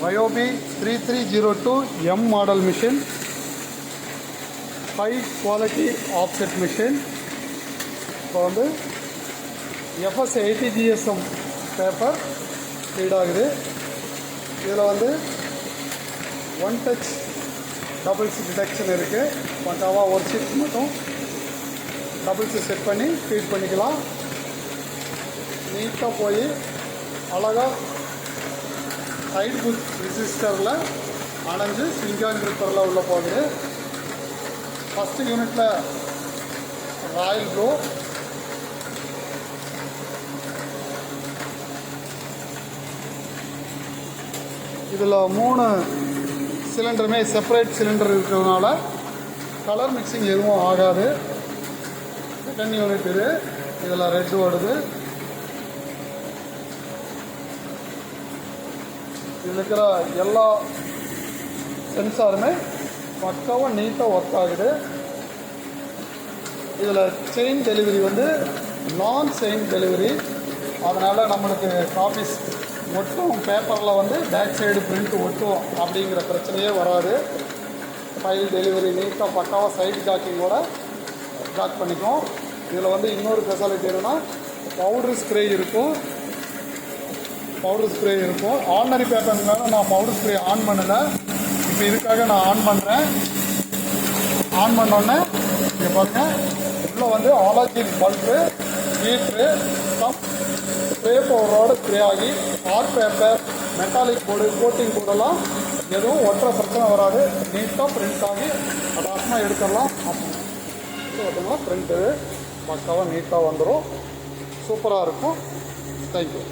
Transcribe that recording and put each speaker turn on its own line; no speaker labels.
Ryobi 3302M model machine, high quality offset machine. இப்போ வந்து FS 80 GSM paper feet ஆகுது. இதில் வந்து ஒன் டச் டபுள்ஸ் டிடெக்ஷன் இருக்குது. பக்காவாக ஒரு ஷீட் மட்டும் டபுள்ஸு செட் பண்ணி ஃபீட் பண்ணிக்கலாம். நீட்டாக போய் அழகாக சைடு புக் ரெசிஸ்டரில் அணைஞ்சு சிங்கான் ரிப்பரில் உள்ள போகுது. ஃபஸ்ட்டு யூனிட்டில் ராயல் ப்ளூ, இதில் 3 சிலிண்டருமே செப்பரேட் சிலிண்டர் இருக்கிறதுனால கலர் மிக்சிங் எதுவும் ஆகாது. செகண்ட் யூனிட் இது, இதில் ரெட் வருது. இதில் இருக்கிற எல்லா சென்சாருமே பக்காவாக நீட்டாக ஒர்க் ஆகுது. இதில் செயின் டெலிவரி வந்து நான் செயின் டெலிவரி, அதனால் நம்மளுக்கு காப்பீஸ் ஒட்டும், பேப்பரில் வந்து பேக் சைடு பிரிண்ட் ஒட்டும் அப்படிங்கிற பிரச்சனையே வராது. ஃபைல் டெலிவரி நீட்டாக பக்காவாக சைடு ஜாக்கிங்கோட ஜாக் பண்ணிக்கும். இதில் வந்து இன்னொரு ஸ்பெஷாலிட்டி என்னென்னா பவுட்ரு ஸ்ப்ரே இருக்கும். ஆர்டினரி பேப்பர்னால நான் பவுடர் ஸ்ப்ரே ஆன் பண்ணலை. இப்போ இதுக்காக நான் ஆன் பண்ணுறேன். ஆன் பண்ணோடனே இங்கே பாருங்கள், உள்ளே வந்து ஆலாஜின் பல்பு, ஹீட்ரு, ஸ்ப்ரே பவுடரோடு ஸ்ப்ரே ஆகி art paper, metallic board, coating போர்டெல்லாம் எதுவும் ஒற்றை பிரச்சனை வராது. நீட்டாக பிரிண்ட் ஆகி அடாசமாக எடுத்துடலாம். பார்த்தீங்கன்னா பிரிண்ட்டு பக்காவாக நீட்டாக வந்துடும். சூப்பராக இருக்கும். தேங்க்யூ.